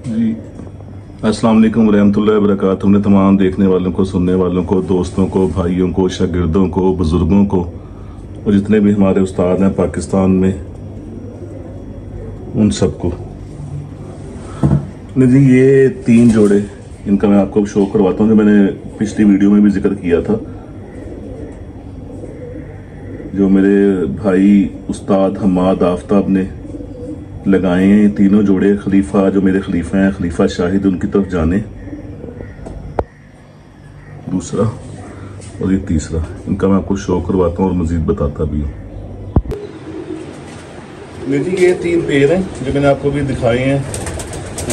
जी अस्सलाम वालेकुम रहमतुल्लाहि व बरकातहू। हमने तमाम देखने वालों को, सुनने वालों को, दोस्तों को, भाइयों को, शागिर्दों को, बुजुर्गों को और जितने भी हमारे उस्ताद हैं पाकिस्तान में, उन सबको नहीं जी, ये 3 जोड़े इनका मैं आपको शो करवाता हूँ, जो मैंने पिछली वीडियो में भी जिक्र किया था। जो मेरे भाई उस्ताद हम्माद आफ्ताब ने लगाए हैं, तीनों जोड़े खलीफा, जो मेरे खलीफा हैं, खलीफा शाहिद, उनकी तरफ जाने, दूसरा और ये तीसरा। इनका मैं आपको शो करवाता हूँ और मजीद बताता भी हूँ। जी ये 3 पेड़ हैं जो मैंने आपको भी दिखाए हैं।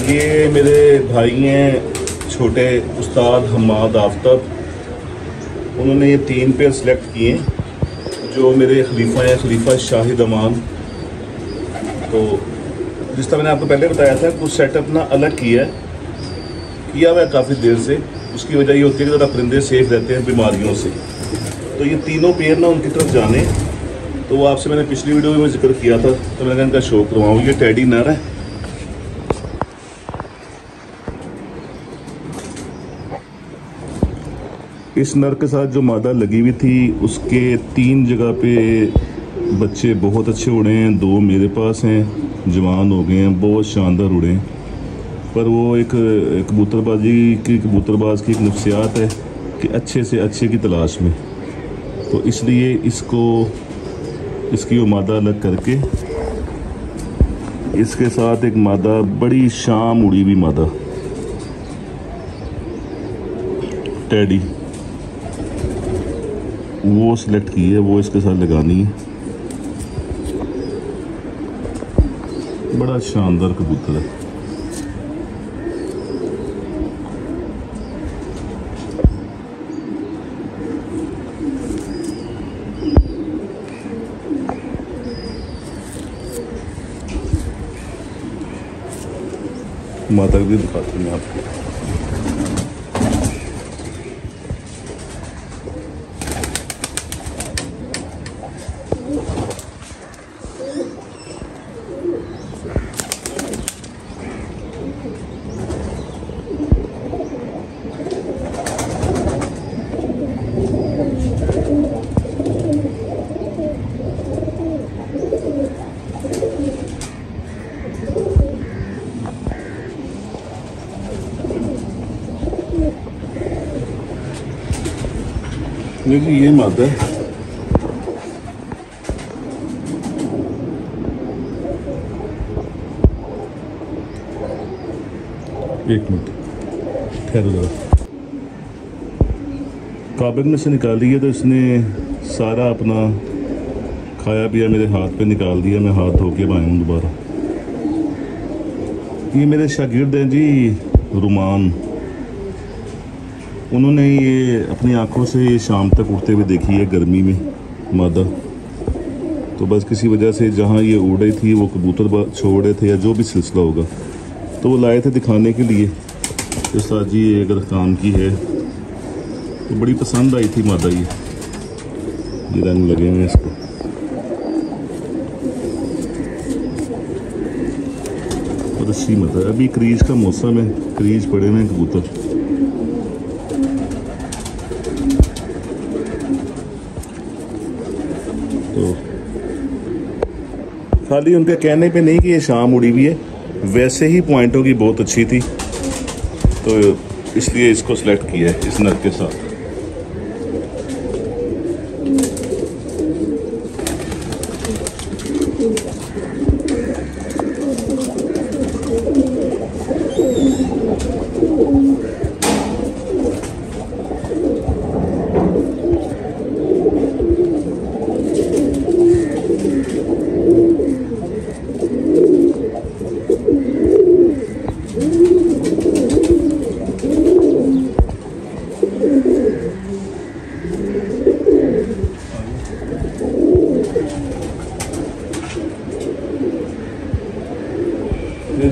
ये मेरे भाई हैं छोटे उस्ताद हम्माद आफ्ताब, उन्होंने ये 3 पेड़ सिलेक्ट किए जो मेरे खलीफा हैं, खलीफा शाहिद अमान। तो जिस तरह मैंने आपको पहले बताया था, कुछ सेटअप ना अलग किया हुआ है काफ़ी देर से। उसकी वजह ये होती है कि ज़रा परिंदे सेफ रहते हैं बीमारियों से। तो ये तीनों पेड़ ना उनकी तरफ जाने, तो वो आपसे मैंने पिछली वीडियो में जिक्र किया था, तो मैंने इनका शो करवाऊँ। ये टेडी नर है, इस नर के साथ जो मादा लगी हुई थी उसके 3 जगह पे बच्चे बहुत अच्छे उड़े हैं। 2 मेरे पास हैं, जवान हो गए हैं, बहुत शानदार उड़े हैं। पर वो एक कबूतरबाज की एक नफ्सियात है कि अच्छे से अच्छे की तलाश में, तो इसलिए इसकी वो मादा अलग करके इसके साथ एक मादा, बड़ी शाम उड़ी हुई मादा टेडी, वो सिलेक्ट की है, वो इसके साथ लगानी है। बड़ा शानदार कबूतर है। माता भी दिखाती हूँ मैं आपको। जी ये मादा है, एक मिनट ठहरो जरा। काबिल में से निकाली है तो इसने सारा अपना खाया पिया मेरे हाथ पे निकाल दिया। मैं हाथ धो के आया हूँ दोबारा। ये मेरे शागिर्द हैं जी रुमान, उन्होंने ये अपनी आंखों से ये शाम तक उड़ते हुए देखी है गर्मी में मादा। तो बस किसी वजह से जहाँ ये उड़ रही थी वो कबूतर छोड़ रहे थे या जो भी सिलसिला होगा, तो वो लाए थे दिखाने के लिए कि साथ जी ये अगर काम की है। तो बड़ी पसंद आई थी मादा। ये रंग लगे हुए इसको। और अच्छी मादा है। अभी क्रीज का मौसम है, क्रीज पड़े हुए हैं कबूतर। तो खाली उनके कहने पे नहीं कि ये शाम उड़ी हुई है, वैसे ही पॉइंटों की बहुत अच्छी थी, तो इसलिए इसको सिलेक्ट किया है इस नर के साथ।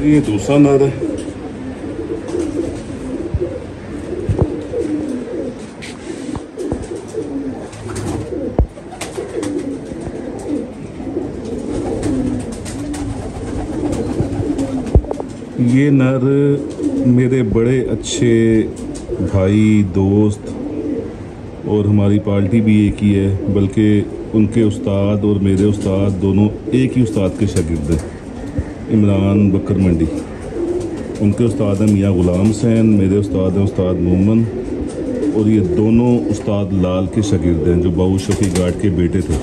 ये दूसरा नर है। ये नर मेरे बड़े अच्छे भाई दोस्त और हमारी पार्टी भी एक ही है, बल्कि उनके उस्ताद और मेरे उस्ताद दोनों एक ही उस्ताद के शागिर्द हैं, इमरान बकर मंडी। उनके उस्ताद हैं मियाँ ग़ुलाम हुसैन, मेरे उस्ताद हैं उस्ताद मोमन, और ये दोनों उस्ताद लाल के शागिर्द हैं जो बाबू शफी गार्ड के बेटे थे।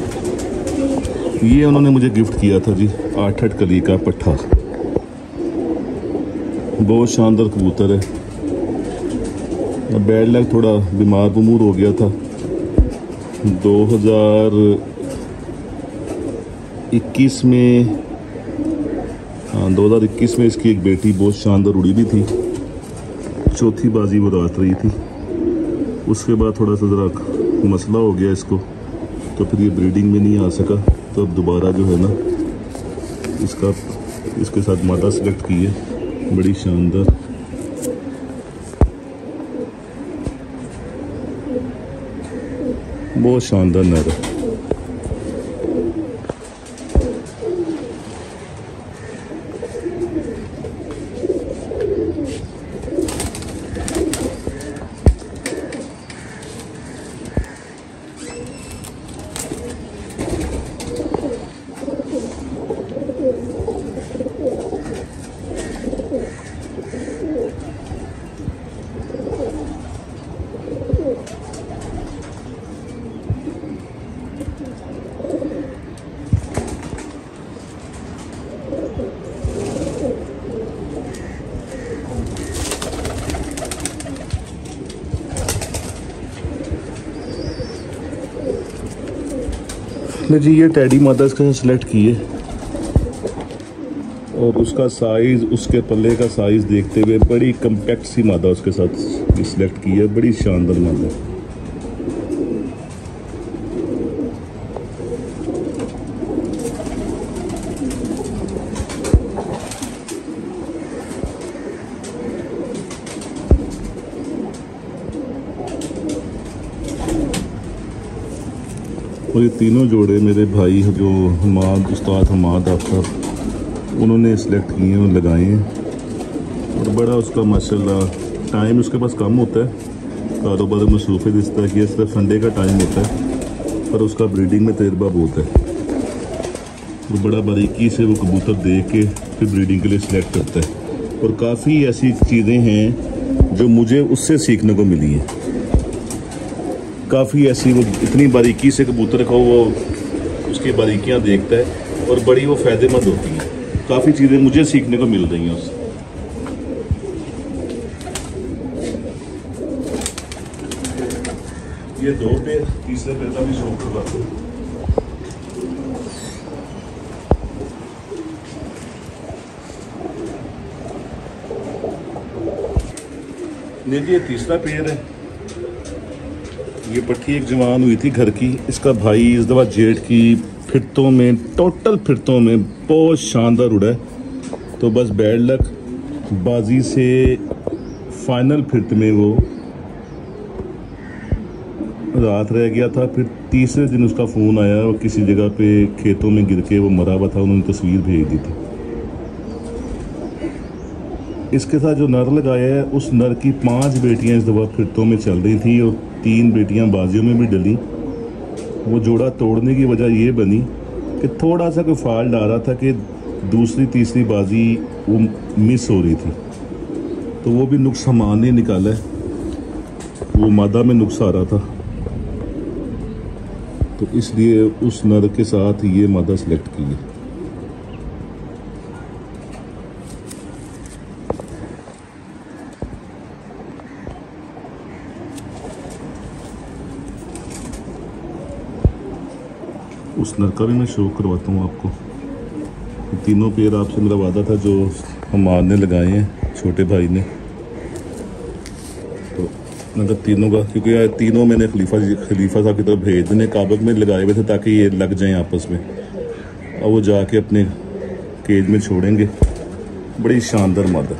ये उन्होंने मुझे गिफ्ट किया था जी 8 कली का पट्ठा। बहुत शानदार कबूतर है। बैड लक थोड़ा बीमार बमूर हो गया था 2021 में। हाँ, 2021 में इसकी एक बेटी बहुत शानदार उड़ी भी थी, चौथी बाजी वो रात रही थी। उसके बाद थोड़ा सा ज़रा मसला हो गया इसको, तो फिर ये ब्रीडिंग में नहीं आ सका। तो अब दोबारा जो है ना इसके साथ मादा सेलेक्ट की है, बड़ी शानदार। बहुत शानदार नर है। जी ये टैडी मादा इसके साथ सिलेक्ट की है, और उसका साइज़, उसके पल्ले का साइज़ देखते हुए बड़ी कम्पैक्ट सी मादा उसके साथ सिलेक्ट की है। बड़ी शानदार मादा। और ये तीनों जोड़े मेरे भाई जो उस्ताद हमाद अख्तर, उन्होंने सिलेक्ट किए हैं और लगाए हैं। और बड़ा उसका माशाल्लाह टाइम उसके पास कम होता है, कारोबार में मसरूफ़ दिखता है कि ये सिर्फ संडे का टाइम होता है, पर उसका ब्रीडिंग में तजर्बा बहुत है। वो बड़ा बारीकी से वो कबूतर देख के फिर ब्रीडिंग के लिए सिलेक्ट करता है। और काफ़ी ऐसी चीज़ें हैं जो मुझे उससे सीखने को मिली हैं। काफ़ी ऐसी वो इतनी बारीकी से कबूतर को वो उसकी बारीकियां देखता है और बड़ी वो फ़ायदेमंद होती हैं। काफ़ी चीज़ें मुझे सीखने को मिल रही हैं उससे। ये 2 पेड़, तीसरे पेड़ का भी शौक करवाते हैं। ये तीसरा पेड़ है। ये पट्टी एक जवान हुई थी घर की, इसका भाई इस दफ़ा जेठ की फिरतों में, टोटल फिरतों में बहुत शानदार उड़ा है। तो बस बैड लक, बाजी से फाइनल फिरत में वो रात रह गया था। फिर तीसरे दिन उसका फ़ोन आया, वो किसी जगह पे खेतों में गिर के वो मरा हुआ था, उन्होंने तस्वीर भेज दी थी। इसके साथ जो नर लगाया है, उस नर की 5 बेटियां इस दफ़ा फिरतों में चल रही थी और 3 बेटियां बाजियों में भी डली। वो जोड़ा तोड़ने की वजह ये बनी कि थोड़ा सा कोई फॉल्ट आ रहा था कि दूसरी तीसरी बाजी वो मिस हो रही थी, तो वो भी नुक्स हमान ने निकाला है। वो मादा में नुक्स आ रहा था, तो इसलिए उस नर के साथ ये मादा सेलेक्ट की है। उस नर का भी मैं शो करवाता हूँ आपको। तीनों पेड़ आपसे मेरा वादा था जो हमार ने लगाए हैं, छोटे भाई ने। तो मतलब तीनों का, क्योंकि तीनों मैंने खलीफा साहब की तरफ भेज देने, काबक में लगाए हुए थे ताकि ये लग जाएं आपस में, और वो जाके अपने केज में छोड़ेंगे। बड़ी शानदार मादा।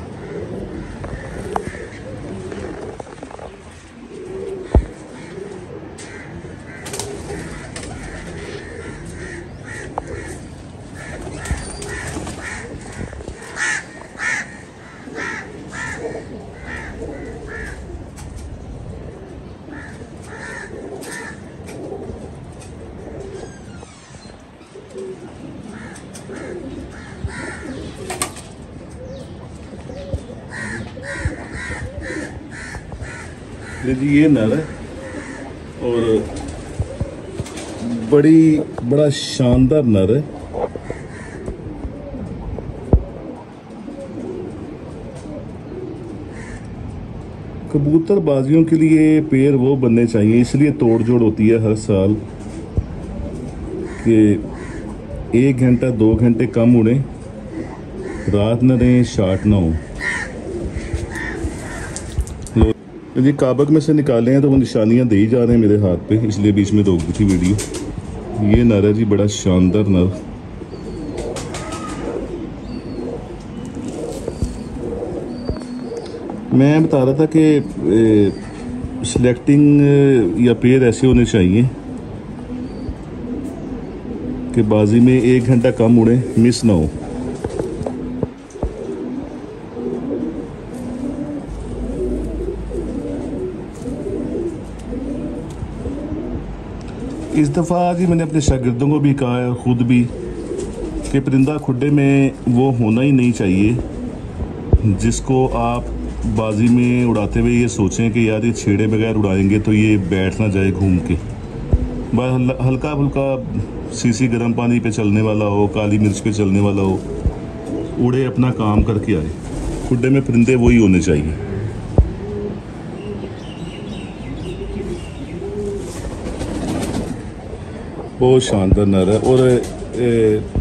जी ये नर है और बड़ा शानदार नर है। कबूतर बाजियों के लिए पेड़ वो बनने चाहिए, इसलिए तोड़ जोड़ होती है हर साल कि 1 घंटा 2 घंटे कम उड़े, रात न रहें, शार्ट ना हो। यदि काबक में से निकाले हैं तो वो निशानियां दे ही जा रहे हैं मेरे हाथ पे, इसलिए बीच में रोक दी थी वीडियो। ये नर है जी, बड़ा शानदार नर। मैं बता रहा था कि सिलेक्टिंग या पेयर ऐसे होने चाहिए कि बाजी में 1 घंटा कम उड़े, मिस ना हो। इस दफ़ा जी मैंने अपने शागिर्दों को भी कहा है, ख़ुद भी, कि परिंदा खुड्डे में वो होना ही नहीं चाहिए जिसको आप बाजी में उड़ाते हुए ये सोचें कि यार ये छेड़े बगैर उड़ाएंगे तो ये बैठ ना जाए घूम के। बस हल्का फुल्का सीसी गर्म पानी पे चलने वाला हो, काली मिर्च पे चलने वाला हो, उड़े अपना काम करके आए। खुड्डे में परिंदे वही होने चाहिए। बहुत शानदार नर है और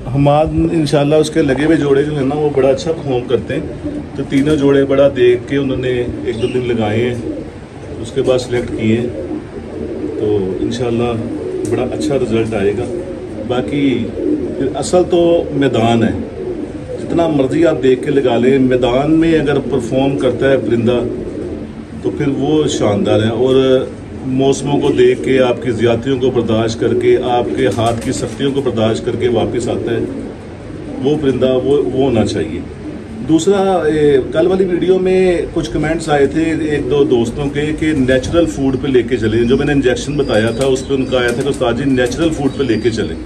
हमारे इंशाल्लाह उसके लगे हुए जोड़े जो है ना वो बड़ा अच्छा परफॉर्म करते हैं। तो तीनों जोड़े बड़ा देख के उन्होंने 1-2 दिन लगाए हैं, उसके बाद सिलेक्ट किए, तो इंशाल्लाह बड़ा अच्छा रिज़ल्ट आएगा। बाकी असल तो मैदान है, जितना मर्ज़ी आप देख के लगा लें, मैदान में अगर परफॉर्म करता है परिंदा तो फिर वो शानदार है। और मौसमों को देख के, आपकी ज़्यादतियों को बर्दाश्त करके, आपके हाथ की सख्तियों को बर्दाश्त करके वापस आता है, वो परिंदा वो होना चाहिए। दूसरा, कल वाली वीडियो में कुछ कमेंट्स आए थे 1-2 दोस्तों के कि नेचुरल फूड पे लेके चलें। जो मैंने इंजेक्शन बताया था उस पर उनका आया था कि उस्ताद जी नेचुरल फूड पे लेके चलें।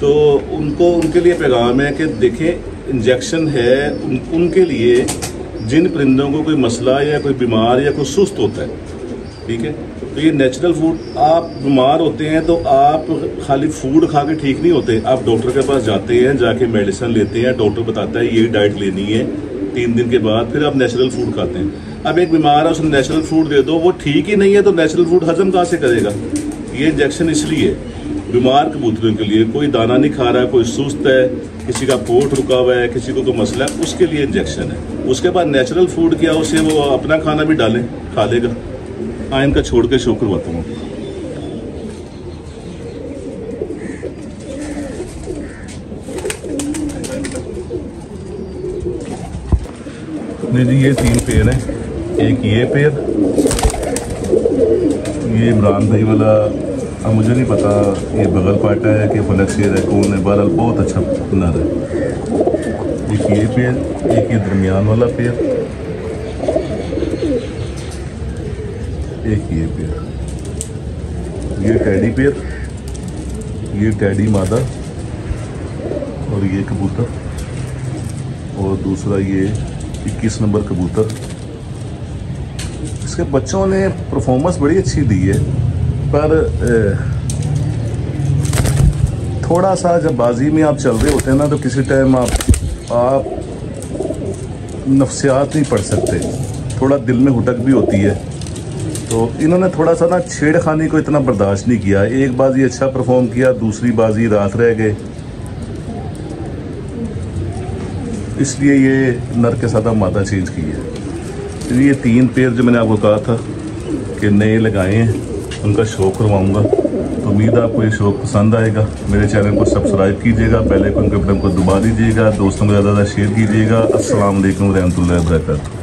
तो उनके लिए पैगाम है कि देखें, इंजेक्शन है उनके लिए जिन परिंदों को कोई मसला या कोई बीमार या कोई सुस्त होता है, ठीक है। तो ये नेचुरल फूड, आप बीमार होते हैं तो आप खाली फूड खा के ठीक नहीं होते, आप डॉक्टर के पास जाते हैं, जाके मेडिसिन लेते हैं, डॉक्टर बताता है ये डाइट लेनी है, 3 दिन के बाद फिर आप नेचुरल फूड खाते हैं। अब एक बीमार है, उसने नेचुरल फूड दे दो, वो ठीक ही नहीं है तो नेचुरल फूड हजम कहाँ से करेगा। ये इंजेक्शन इसलिए बीमार कबूतरों के लिए, कोई दाना नहीं खा रहा है, कोई सुस्त है, किसी का पोट रुका हुआ है, किसी को कोई मसला है, उसके लिए इंजेक्शन है। उसके बाद नेचुरल फूड किया, उसे वो अपना खाना भी डालें, खा लेगा। आयन का छोड़ के शो करवाता हूँ। नहीं जी, ये 3 पेयर हैं। एक ये पेयर, ये इमरान भाई वाला, अब मुझे नहीं पता ये बगल पाटा है कि फलक शेर है, कौन है, बहरहाल बहुत अच्छा नर है। एक ये पेयर, एक ये दरमियान वाला पेयर, एक ये पेयर, ये टैडी पेयर, ये टैडी मादा और ये कबूतर, और दूसरा ये 21 नंबर कबूतर। इसके बच्चों ने परफॉर्मेंस बड़ी अच्छी दी है, पर थोड़ा सा जब बाजी में आप चल रहे होते हैं ना तो किसी टाइम आप नफ्सियात नहीं पढ़ सकते, थोड़ा दिल में हुटक भी होती है। तो इन्होंने थोड़ा सा ना छेड़खानी को इतना बर्दाश्त नहीं किया। एक बाजी अच्छा परफॉर्म किया, दूसरी बाजी रात रह गए, इसलिए ये नर के साथ मादा चेंज की है। ये 3 पेयर जो मैंने आपको कहा था कि नए लगाए हैं, उनका शौक करवाऊंगा। तो उम्मीद है आपको ये शौक पसंद आएगा। मेरे चैनल को सब्सक्राइब कीजिएगा, बेल आइकन के बटन को दबा दीजिएगा, दोस्तों को ज़्यादा शेयर कीजिएगा। अस्सलाम वालेकुम रहमतुल्लाहि व बरकातहू।